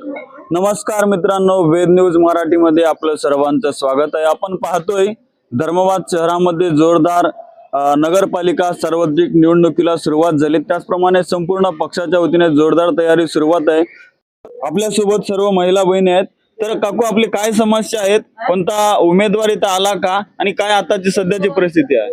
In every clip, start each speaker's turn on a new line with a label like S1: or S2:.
S1: नमस्कार मित्रांनो, वेद न्यूज मराठीमध्ये आपलं सर्वांचं स्वागत आहे। आपण पाहतोय धर्माबाद शहरामध्ये जोरदार नगरपालिका सार्वत्रिक निवडणुकीला सुरुवात झाली। त्याचप्रमाणे संपूर्ण पक्षाच्या वतीने जोरदार तयारी सुरुवात आहे। आपल्या सोबत सर्व महिला बहिणी आहेत। तर काकू, आपली काय समस्या आहेत, कोणता उमेदवार इथं आला का आणि काय आताची सध्याची परिस्थिती आहे?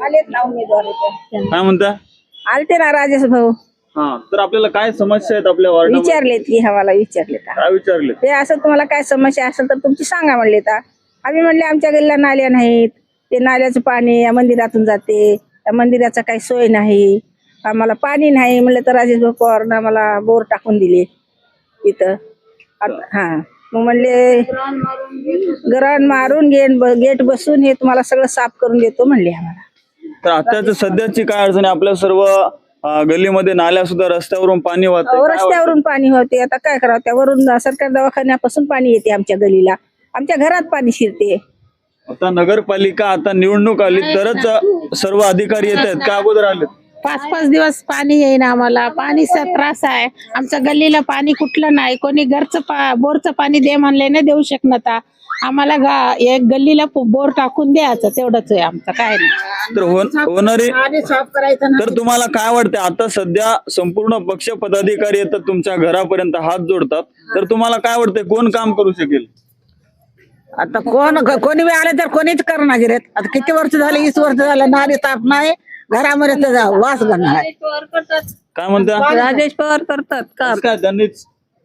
S2: आलेत ना उमेदवार
S1: काय म्हणता?
S2: आलते ना राजेश भाऊ।
S1: हा, तर आपल्याला काय समस्या आहेत आपल्या वार्डात?
S2: विचारलेत की हवाला विचारले
S1: काय विचारले?
S2: ते असं तुम्हाला काय समस्या असेल तर तुमची सांगा म्हणले तर आम्ही म्हणले आमच्या गल्लीला नाल्या नाहीत, ते नाल्याचं पाणी या मंदिरातून जाते, त्या मंदिराचा काही सोय नाही, आम्हाला पाणी नाही म्हणलं तर राजेश भाऊ पवारनं आम्हाला बोर टाकून दिले इथं। हा, मग म्हणले गरण मारून गेट बसून हे तुम्हाला सगळं साफ करून देतो म्हणले आम्हाला।
S1: तर आताच्या सध्याची काय अडचण आहे? आपल्या सर्व गल्लीमध्ये नाल्या सुद्धा रस्त्यावरून पाणी वाहते।
S2: रस्त्यावरून पाणी होते, आता काय करावं, त्यावरून सरकार दवाखान्यापासून पाणी येते आमच्या गलीला, आमच्या घरात पाणी शिरते।
S1: आता नगरपालिका आता निवडणूक आली तरच सर्व अधिकारी येत आहेत का अगोदर आले?
S3: 5-5 दिवस पाणी येईना आम्हाला, पाणीचा त्रास आहे आमच्या गल्लीला, पाणी कुठलं नाही, कोणी घरचं बोरचं पाणी दे म्हणले नाही देऊ शकत, आम्हाला एक गल्लीला बोर टाकून द्यायचं, तेवढंच आहे आमचं, काय नाही।
S1: तर होणारे तर तुम्हाला काय वाटतं, आता सध्या संपूर्ण पक्ष पदाधिकारी येतात तुमच्या घरापर्यंत, हात जोडतात, तर तुम्हाला काय वाटतंय कोण काम करू शकेल?
S4: आता कोणी बी आले तर कोणीच करणार गिरेत। आता किती वर्ष झाले, 20 वर्ष झालं, नारी ताप नाही, घरामध्ये त्याचा वास घालणार आहे।
S1: काय म्हणता?
S2: राजेश पवार करतात काम,
S1: काय त्यांनीच?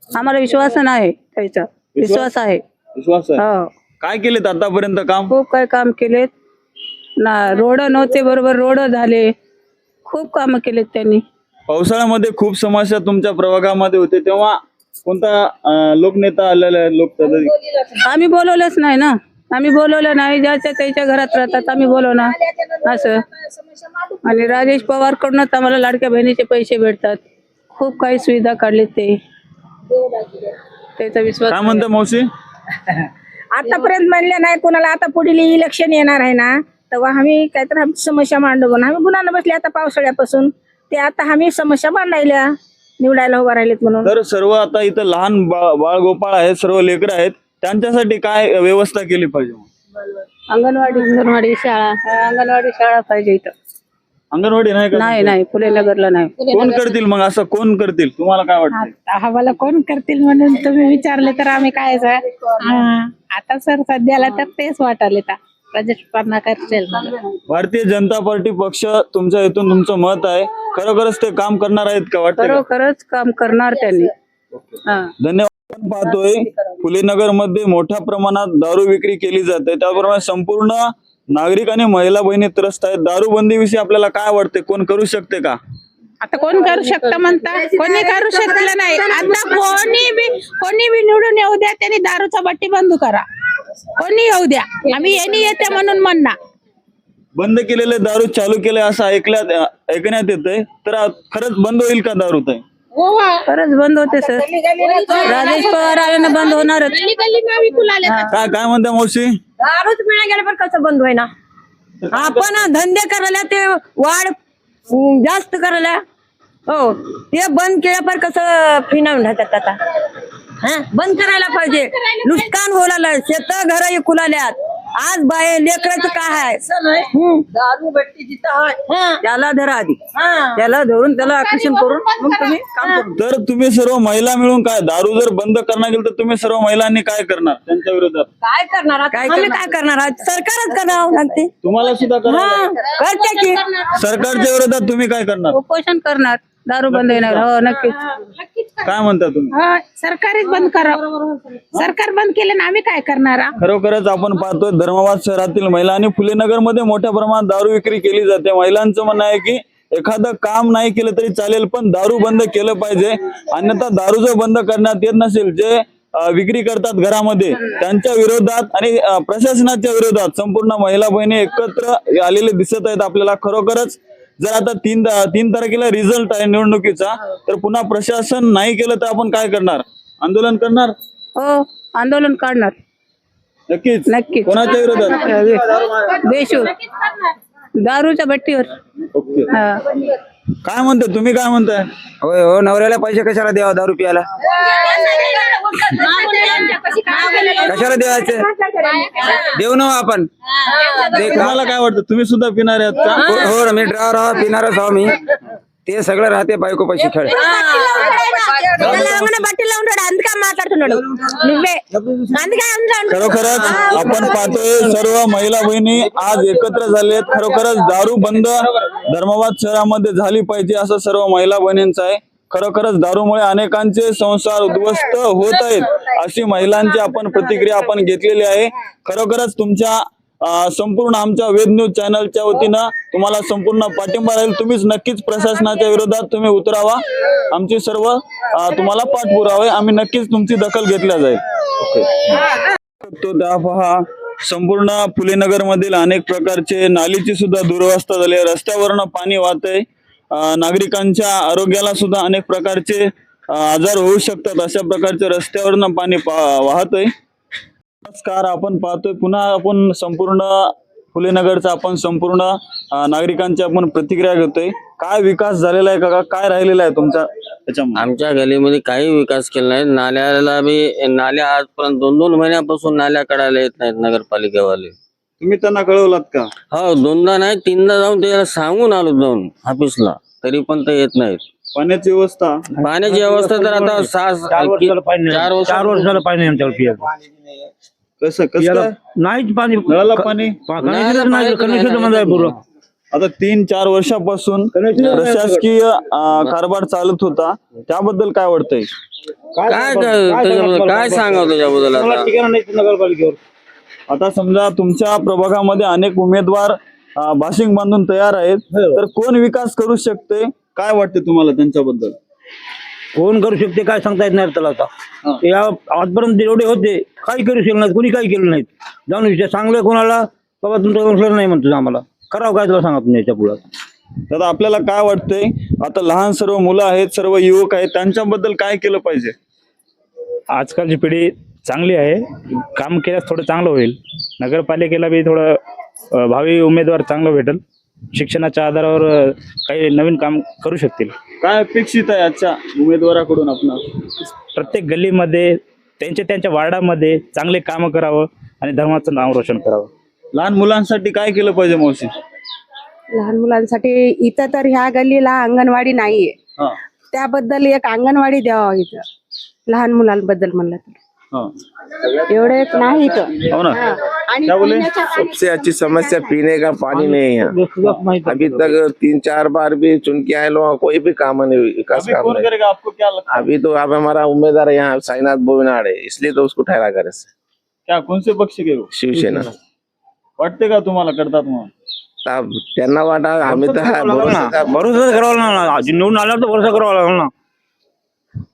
S2: आम्हाला विश्वास नाही त्याचा, विश्वास आहे।
S1: विश्वास आहे?
S2: हो,
S1: काय केलेत आतापर्यंत काम?
S2: खूप काय काम केलेत ना, रोड नव्हते बरोबर, रोड झाले, खूप काम केलेत त्यांनी।
S1: पावसाळ्यामध्ये खूप समस्या तुमच्या प्रभागामध्ये होते, तेव्हा कोणता लोकनेता आलेला आहे?
S2: आम्ही बोलवलंच नाही ना, आम्ही बोलवलं नाही, ज्याच्या त्याच्या घरात राहतात आम्ही बोलवणार असं। आणि राजेश पवार कडूनच आम्हाला लाडक्या बहिणीचे पैसे भेटतात, खूप काही सुविधा काढले ते, त्याचा विश्वास।
S1: काय म्हणता मावशी?
S2: आतापर्यंत म्हणले नाही कुणाला, आता पुढील इलेक्शन येणार आहे ना, तेव्हा आम्ही काहीतरी आमची समस्या मांडू, आम्ही गुन्हा बसले आता पावसाळ्यापासून, ते आता आम्ही समस्या मांडायला निवडायला उभा राहिलेत म्हणून।
S1: तर सर्व आता इथं लहान बाळ गोपाळ आहेत, सर्व लेकरं आहेत, त्यांच्यासाठी काय व्यवस्था केली पाहिजे?
S2: अंगणवाडी शाळा पाहिजे इथं।
S1: अंगणवाडी नाही का?
S2: नाही फुलेनगरला नाही।
S1: कोण करतील मग, असं कोण करतील तुम्हाला काय वाटतं?
S3: आम्हाला कोण करतील म्हणून तुम्ही विचारले तर आम्ही काय आता सर सध्याला तर तेच वाटाले, राजेश पवार करतील।
S1: भारतीय जनता पार्टी पक्ष तुमच्या इथून तुमचं मत आहे, खरोखरच ते काम करणार आहेत का वाटतं?
S2: खरोखरच काम करणार त्यांनी।
S1: धन्यवाद। आपण पाहतोय फुलेनगर मध्ये मोठ्या प्रमाणात दारू विक्री केली जाते, त्याप्रमाणे संपूर्ण नागरिक आणि महिला बहिणी त्रस्त आहेत। दारूबंदी विषयी आपल्याला काय वाटते, कोण करू शकते का?
S3: आता कोण करू शकतं म्हणता, कोणी करू शकलं नाही। आता कोणी बी निवडून येऊ द्या, त्यांनी दारूचा बट्टी बंद करा, कोणी येऊ द्या, आम्ही यांनी येते म्हणून म्हणणार।
S1: बंद केलेले दारू चालू केले असं ऐकण्यात येतंय, तर खरंच बंद होईल का दारू? ते
S2: खरंच बंद होते सर, राजेश पवार आल्यानं बंद होणारच।
S1: काय म्हणते मावशी?
S2: दारूच मिळा गेलं पण कसं बंद होईना, आपण धंदे करायला ते वाढ जास्त करायला, हो ते बंद केलं पण कसं फिनावून राहतात आता। बंद करायला पाहिजे, नुकसान होणार, शेत घर इकुलाल्यात, आज बाय लेकराचं काय आहे, दारू बट्टी जिथं आहे त्याला धरा आधी, त्याला धरून त्याला आकर्षण करून मग तुम्ही काम करू।
S1: तर तुम्ही सर्व महिला मिळून काय दारू जर बंद करणार गेलं तर तुम्ही सर्व महिलांनी काय करणार त्यांच्या विरोधात?
S2: काय करणार, आम्ही काय करणार, सरकारच करावं लागते,
S1: तुम्हाला सुद्धा
S2: करते की
S1: सरकारच्या विरोधात तुम्ही काय करणार?
S2: उपोषण करणार, दारू बंद येणार। हो नक्कीच।
S1: काय म्हणता तुम्ही?
S3: सरकारच बंद करावं, सरकार बंद केलं ना आम्ही काय करणार?
S1: खरोखरच आपण पाहतोय धर्माबाद शहरातील महिला आणि फुलेनगर मध्ये मोठ्या प्रमाणात दारू विक्री केली जाते। महिलांचं म्हणणं आहे की एखादं काम नाही केलं तरी चालेल, पण दारू बंद केलं पाहिजे, अन्यथा दारू जर बंद करण्यात येत नसेल, जे विक्री करतात घरामध्ये, त्यांच्या विरोधात आणि प्रशासनाच्या विरोधात संपूर्ण महिला बहिणी एकत्र आलेले दिसत आहेत आपल्याला। खरोखरच जर आता 3 तारखेला रिझल्ट आहे निवडणुकीचा, तर पुन्हा प्रशासन नाही केलं तर आपण काय करणार? आंदोलन करणार?
S2: हो आंदोलन काढणार
S1: नक्कीच।
S2: नक्कीच।
S1: कोणाच्या विरोधात?
S2: देशूर दारूच्या बट्टीवर।
S1: ओके। काय म्हणताय तुम्ही, काय म्हणताय?
S5: होय हो, नवऱ्याला पैसे कशाला द्यावा दारू पियाला? कशाला द्यायचे? देऊ ना आपण.
S1: तुम्हाला काय वाटतं, तुम्ही सुद्धा पिणार आहात का?
S5: हो, मी ड्रायव्हर आहो, पिणारच आहो मी. ते सगळं राहते बायको पैसे खेळ.
S1: खरोखरच आपण पाहतोय सर्व महिला बहिणी आज एकत्र झालेत. खरोखरच दारू बंद धर्माबाद शहरामध्ये झाली पाहिजे असं सर्व महिला बहिणींचं आहे. खरोखरच दारूमुळे अनेकांचे संसार उद्ध्वस्त होत आहेत अशी महिलांची आपण प्रतिक्रिया आपण घेतलेली आहे. खरोखरच तुमच्या संपूर्ण आमच्या वेद न्यूज चॅनलच्या वतीनं तुम्हाला संपूर्ण पाठिंबा राहील. तुम्हीच नक्कीच प्रशासनाच्या विरोधात तुम्ही उतरावा. आमची सर्व तुम्हाला पाठपुरावा आहे. आम्ही नक्कीच तुमची दखल घेतल्या जाईल. तो त्या पहा, संपूर्ण फुलेनगर मधील अनेक प्रकारचे नालीची सुद्धा दुरवस्था झाली आहे. रस्त्यावरनं पाणी वाहतंय. नागरिकांच्या आरोग्याला सुद्धा अनेक प्रकारचे आजार होऊ शकतात. अशा प्रकारचे रस्त्यावरनं पाणी वाहतंय. नमस्कार, आपण पाहतोय पुन्हा आपण संपूर्ण फुलेनगरचा आपण संपूर्ण नागरिकांची आपण प्रतिक्रिया घेतोय. काय विकास झालेला आहे का, काय राहिलेला आहे तुमच्या त्याच्यामध्ये?
S6: आमच्या गलीमध्ये काही विकास केला नाही. नाल्याला बी नाल्या आजपर्यंत 2-2 महिन्यापासून नाल्या काढायला येत नाहीत नगरपालिकेवाले.
S1: तुम्ही त्यांना कळवलात का?
S6: हो, 2दा नाही 3दा जाऊन त्याला सांगून आलो जाऊन ऑफिसला, तरी पण ते येत नाहीत.
S1: पाण्याची व्यवस्था
S6: पाण्याची व्यवस्था तर आता 4 वर्षाला पाणी आमच्यावर पियाचं.
S1: कसं कसं
S7: नाहीच पाणी,
S1: नळाला पाणी आता 3-4 वर्षापासून प्रशासकीय कारभार चालत होता, त्याबद्दल काय वाटतंय?
S6: काय त्याच्याबद्दल काय सांगावं त्याच्याबद्दल आता?
S1: आता समजा तुमच्या प्रभागामध्ये अनेक उमेदवार भाशिंग बांधून तयार आहेत, तर कोण विकास करू शकते, काय वाटते तुम्हाला त्यांच्याबद्दल?
S7: कोण करू शकते काय सांगता येत नाही त्याला. आता या आजपर्यंत एवढे होते, काही करू शकले नाहीत, कोणी काही केलं नाहीत. जाऊन विषय चांगलं कोणाला बाबा तुमचं काउन्सिलर नाही म्हणतो आम्हाला, करावं काय तुला सांगा तुम्ही याच्या पुढे.
S1: दादा आपल्याला काय वाटतंय, आता लहान सर्व मुलं आहेत, सर्व युवक आहेत, त्यांच्याबद्दल काय केलं पाहिजे?
S8: आजकालची पिढी चांगली आहे, काम केल्यास थोडं चांगलं होईल. नगरपालिकेला बी थोडं भावी उमेदवार चांगलं भेटेल, शिक्षणाच्या आधारावर काही नवीन काम करू शकतील.
S1: काय अपेक्षित आहे आजच्या उमेदवाराकडून? आपण
S8: प्रत्येक गल्लीमध्ये त्यांच्या वार्डामध्ये चांगले कामं करावं आणि धर्माचं नाव रोशन करावं.
S1: लहान मुलांसाठी काय केलं पाहिजे मावशी?
S9: लहान मुलांसाठी इथं तर ह्या गल्लीला अंगणवाडी नाहीये,
S1: हा
S9: त्याबद्दल एक अंगणवाडी द्यावा इथं लहान मुलांबद्दल म्हणलं तर. एवढे नाही इथं.
S1: हो ना.
S9: आणि
S1: क्या बोले?
S10: सबसे अच्छी समस्या पीने का पानी नहीं है। अभी तक 3-4 बार भी चुन के आए लोग, कोई भी काम नहीं, विकास
S1: अभी
S10: काम
S1: कौन
S10: नहीं।
S1: करेगा, आपको क्या लगता है?
S10: अभी तो अब हमारा उम्मीदवार यहाँ साईनाथ बोविनाड है, इसलिए तो उसको ठहरा कर
S1: क्या कोण से पक्ष के हो?
S10: शिवसेना.
S1: वाटते का तुम्हाला करतात म्हणून?
S10: अब त्यांना वाटा आम्ही तर
S7: भरोसा करावा ना, निवडून आल्यावर तर भरोसा करावा लागला ना.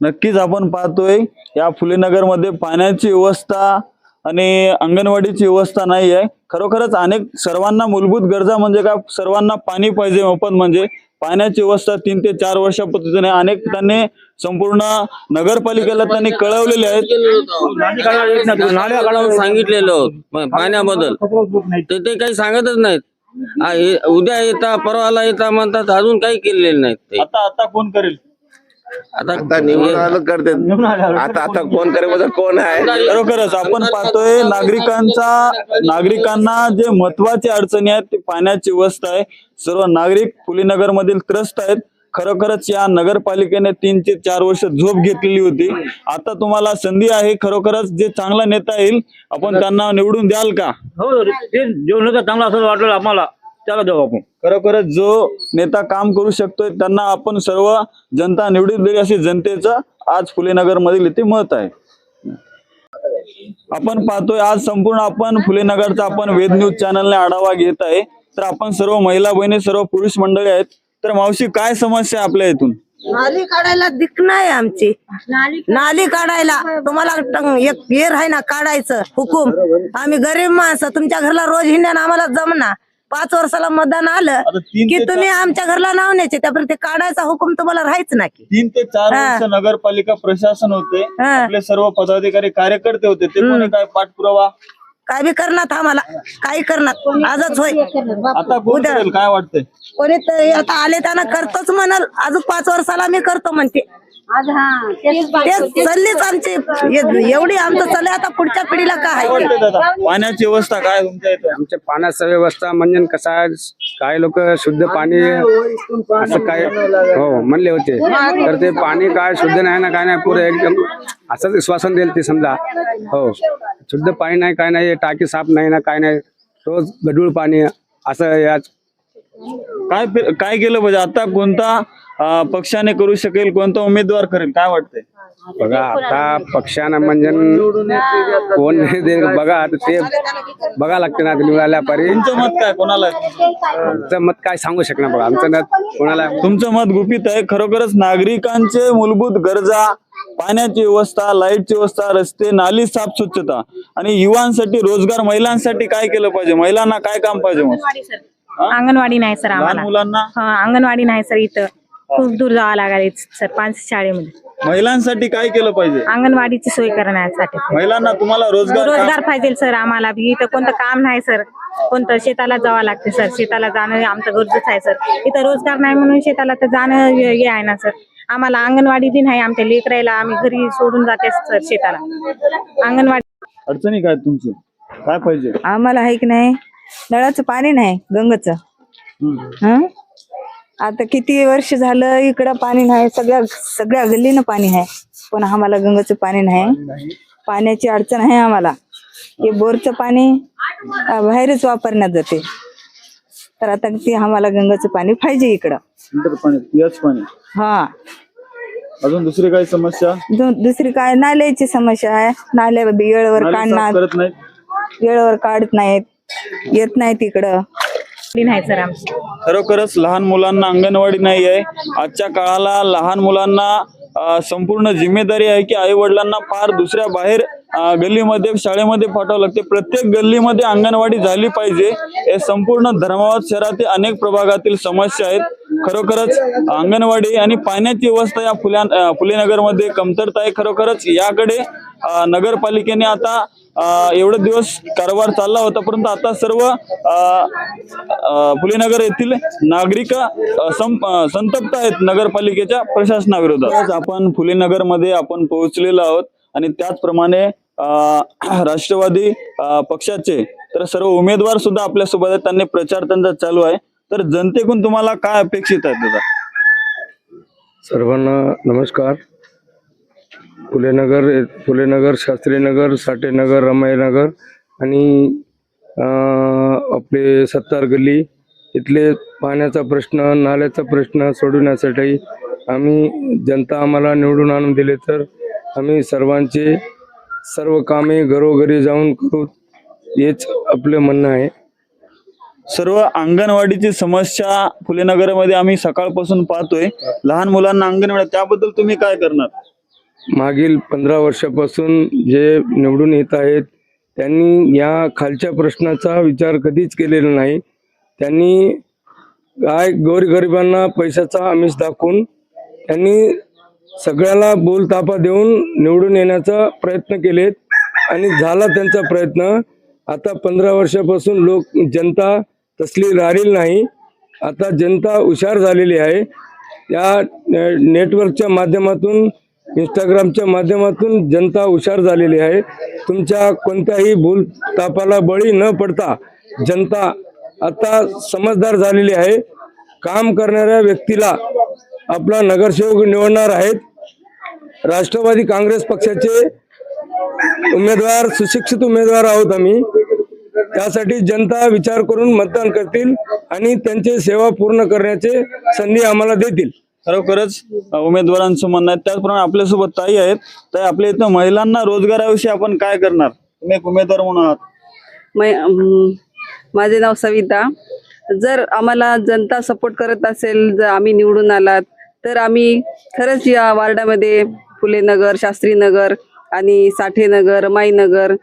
S1: नक्कीच आपण पाहतोय या फुलेनगर मध्ये पाण्याची व्यवस्था आणि अंगणवाडीची व्यवस्था नाही आहे. खरोखरच अनेक सर्वांना मूलभूत गरजा म्हणजे काय, सर्वांना पाणी पाहिजे मोफत, म्हणजे पाण्याची व्यवस्था 3 ते 4 वर्षापासून अनेक त्यांनी संपूर्ण नगरपालिकेला त्यांनी कळवलेले आहेत.
S6: नाल्या काढून सांगितलेलं पाण्याबद्दल, ते काही सांगतच नाहीत. उद्या येता परवाला येता म्हणतात, अजून काही केलेले नाहीत ते.
S1: आता कोण करेल?
S10: आता निवडून आलं करते, आता कोण करे कोण आहे.
S1: खरोखरच आपण पाहतोय नागरिकांना जे महत्वाची अडचणी आहेत ते पाण्याची व्यवस्था आहे. सर्व नागरिक फुलेनगर मधील त्रस्त आहेत. खरोखरच या नगरपालिकेने 3 ते 4 वर्ष झोप घेतलेली होती. आता तुम्हाला संधी आहे, खरोखरच जे चांगला नेता येईल आपण त्यांना निवडून द्याल का?
S7: हो, ते जेवण चांगला असं वाटलं आम्हाला, त्याला देऊ आपण.
S1: खरोखरच जो नेता काम करू शकतोय त्यांना आपण सर्व जनता निवडून देईल अशी जनतेचं आज फुलेनगर मधील इथे मत आहे. आपण पाहतोय आज संपूर्ण आपण फुलेनगरचा आपण वेद न्यूज चॅनलने आढावा घेत आहे. तर आपण सर्व महिला बहिणी, सर्व पुरुष मंडळी आहेत. तर मावशी काय समस्या आहे आपल्या इथून?
S2: नाली काढायला दिक नाही आमची. नाली काढायला तुम्हाला एक येर आहे ना काढायचं हुकूम. आम्ही गरीब माणसं, तुमच्या घरला रोज हिंड्यानं आम्हाला जमना. 5 वर्षाला मतदान आलं की तुम्ही आमच्या घरला नाव न्यायचे, त्यापर्यंत ते काढायचा हुकूम तुम्हाला राहायच ना की.
S1: 3 ते 4 वर्ष नगरपालिका प्रशासन होते, आपले सर्व पदाधिकारी कार्यकर्ते होते, ते कोणी काय पाठपुरावा
S2: काय बी करणार आम्हाला, काही करणार आजच होय.
S1: आता कोण
S2: उद्या.
S1: करेल काय वाटतंय?
S2: कोणी आता आले त्यांना करतोच म्हणाल, अजून 5 वर्षाला मी करतो म्हणते. तेच चाललीच आमची एवढी आमचं चाललंय. आता पुढच्या पिढीला काय
S1: काय वाटतंय दादा? पाण्याची व्यवस्था काय तुमच्या इथे?
S5: आमच्या पाण्याची व्यवस्था म्हणजे कसं आहे, काही लोक शुद्ध पाणी असं काय हो म्हणले होते, तर ते पाणी काय शुद्ध नाही ना काय नाही, पुरे एकदम असंच श्वासन देईल ते समजा. हो, शुद्ध पाणी नाही काय नाही, टाकी साफ नाही ना काय नाही, रोज गढूळ पाणी असं याच.
S1: काय केलं पाहिजे आता? कोणता पक्षाने करू शकेल, कोणता उमेदवार करेल काय वाटतंय?
S5: बघा आता पक्षानं म्हणजे कोण नाही दे, बघा आता ते बघा लागते ना निवडायला पारी.
S1: तुमचं मत काय, कोणाला आहे?
S5: आमचं मत काय सांगू शकणार बघा, आमचं मत कोणाला.
S1: तुमचं मत गुपित आहे. खरोखरच नागरिकांचे मूलभूत गरजा, पाण्याची व्यवस्था, लाईटची व्यवस्था, रस्ते, नाली, साफ स्वच्छता आणि युवांसाठी रोजगार, महिलांसाठी काय केलं पाहिजे? महिलांना काय काम पाहिजे? मग
S3: अंगणवाडी नाही सर
S1: लहान
S3: आम्हाला.
S1: मुलांना,
S3: अंगणवाडी नाही सर, इथं खूप दूर जावं लागेल सर, 5 शाळेमध्ये.
S1: महिलांसाठी काय केलं पाहिजे?
S3: अंगणवाडीची सोय करण्यासाठी
S1: महिलांना तुम्हाला रोजगार
S3: पाहिजे सर आम्हाला बी. इथं कोणतं काम नाही सर, कोणतं शेताला जावं लागते सर, शेताला जाणं आमचं गरजेचं आहे सर. इथं रोजगार नाही म्हणून शेताला तर जाणं हे आहे ना सर. आम्हाला अंगणवाडी बी नाही, आमच्या लेकरायला आम्ही घरी सोडून जाते सर शेताला. अंगणवाडी
S1: अडचणी काय तुमची? काय पाहिजे?
S2: आम्हाला आहे की नाही, नळाचं पाणी नाही, गंगचं. हं? आता किती वर्ष झालं इकडं पाणी नाही, सगळ्या गल्लीनं पाणी आहे, पण आम्हाला गंगाचं पाणी नाही. पाण्याची अडचण आहे आम्हाला. हे बोरचं पाणी बाहेरच वापरण्यात जाते, तर आता ते आम्हाला गंगाचं पाणी पाहिजे इकडं.
S1: फिल्टर पाणी, पियाच पाणी.
S2: हा,
S1: अजून दुसरी काही समस्या?
S2: दुसरी काय, नाल्याची समस्या आहे. नाल्या वेळेवर
S1: नाली साफ
S2: काढणार,
S1: करत नाही.
S2: वेळेवर काढत नाहीत, येत नाहीत इकडं.
S3: नाही सर आमची.
S1: खरोखरच लहान मुलांना अंगणवाडी नाही आहे. आजच्या काळाला लहान मुलांना संपूर्ण जिम्मेदारी आहे की आई वडिलांना फार दुसऱ्या बाहेर गल्लीमध्ये, शाळेमध्ये पाठवावं लागते. प्रत्येक गल्लीमध्ये अंगणवाडी झाली पाहिजे. हे संपूर्ण धर्माबाद शहरातील अनेक प्रभागातील समस्या आहेत. खरोखरच अंगणवाडी आणि पाण्याची व्यवस्था या फुले नगरमध्ये कमतरता आहे. खरोखरच याकडे नगरपालिकेने आता एवढे दिवस कारभार चालला होता, परंतु आता सर्व फुलेनगर येथील नागरिक संतप्त आहेत नगरपालिकेच्या प्रशासनाविरोधात. आपण फुलेनगर मध्ये आपण पोहोचलेलो आहोत आणि त्याचप्रमाणे राष्ट्रवादी पक्षाचे तर सर्व उमेदवार सुद्धा आपल्यासोबत आहेत. त्यांनी प्रचार त्यांचा चालू आहे. तर जनतेकडून तुम्हाला काय अपेक्षित आहे दादा?
S5: सर्वांना नमस्कार. फुलेनगर, शास्त्रीनगर, साठेनगर, रमाईनगर आणि आपले 70 गल्ली इथले पाण्याचा प्रश्न, नाल्याचा प्रश्न सोडवण्यासाठी आम्ही जनता आम्हाला निवडून आणून दिले तर आम्ही सर्व कामे घरोघरी जाऊन करू, हेच आपलं म्हणणं आहे.
S1: सर्व अंगणवाडीची समस्या फुलेनगरमध्ये आम्ही सकाळपासून पाहतोय. लहान मुलांना अंगणवाडी, त्याबद्दल तुम्ही काय करणार?
S5: मागील 15 वर्षापासून जे निवडून येत आहेत त्यांनी या खालच्या प्रश्नाचा विचार कधीच केलेला नाही. त्यांनी काय गोरगरिबांना पैशाचा आमिष दाखवून त्यांनी सगळ्याला बोलतापा देऊन निवडून येण्याचा प्रयत्न केलेत आणि झाला त्यांचा प्रयत्न. आता 15 वर्षापासून जनता तसली राहिलेली नाही. आता जनता हुशार झालेली आहे. त्या नेटवर्कच्या माध्यमातून, इंस्टाग्रामच्या माध्यमातून जनता हुशार झालेली आहे. तुमच्या कोणत्याही भूलतापाला बळी न पडता जनता आता समजदार झालेली आहे. काम करणाऱ्या व्यक्तीला आपला नगरसेवक निवडणार आहेत. राष्ट्रवादी काँग्रेस पक्षाचे उमेदवार, सुशिक्षित उमेदवार आहोत आम्ही. त्यासाठी जनता विचार करून मतदान करतील आणि त्यांची सेवा पूर्ण करण्याचे संधी आम्हाला देतील.
S1: खरोखरच उमेदवारांचं म्हणणं आहे. त्याचप्रमाणे आपल्यासोबत ताई आहेत. ताई, आपल्या इथं महिलांना रोजगाराविषयी आपण काय करणार? तुम्ही एक उमेदवार म्हणून आहात.
S9: माझे नाव सविता. जर आम्हाला जनता सपोर्ट करत असेल, जर आम्ही निवडून आलात तर आम्ही खरंच या वार्डामध्ये फुलेनगर, शास्त्रीनगर आणि साठेनगर, रमाईनगर,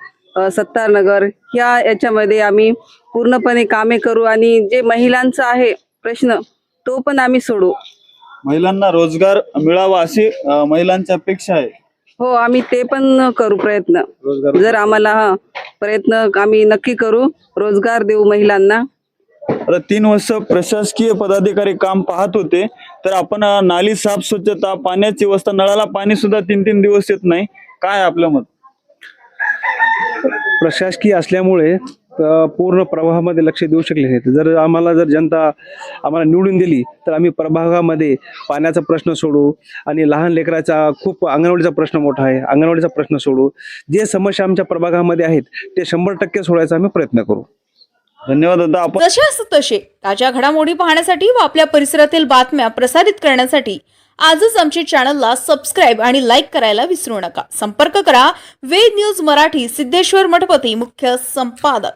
S9: 70 नगर याच्यामध्ये आम्ही पूर्णपणे कामे करू आणि जे महिलांचा आहे प्रश्न तो पण आम्ही सोडू.
S1: महिलांना रोजगार मिळावा अशी महिलांची अपेक्षा आहे.
S9: हो, आम्ही ते पण करू प्रयत्न. जर आम्हाला प्रयत्न आम्ही नक्की करू, रोजगार देऊ महिलांना.
S1: आता 3 वर्ष प्रशासकीय पदाधिकारी काम पाहत होते, तर आपण नाली साफ स्वच्छता, पाण्याची व्यवस्था, नळाला पाणी सुद्धा 3-3 दिवस येत नाही. काय आपलं मत?
S11: प्रशासकीय असल्यामुळे पूर्ण प्रवाहामध्ये लक्ष देऊ शकले नाहीत. जर जनता आम्हाला निवडून दिली तर आम्ही प्रभागामध्ये पाण्याचा प्रश्न सोडू आणि लहान लेकराचा खूप अंगणवाडीचा प्रश्न मोठा आहे, अंगणवाडीचा प्रश्न सोडू. जे समस्या आमच्या प्रभागामध्ये आहेत ते 100% सोडायचा आम्ही प्रयत्न करू.
S1: धन्यवाद दादा. आपण
S12: जशास तसे ताज्या घडामोडी पाहण्यासाठी व आपल्या परिसरातील बातम्या प्रसारित करण्यासाठी आजच आमच्या चॅनलला सबस्क्राईब आणि लाईक करायला विसरू नका. संपर्क करा वेद न्यूज मराठी, सिद्धेश्वर मठपती, मुख्य संपादक.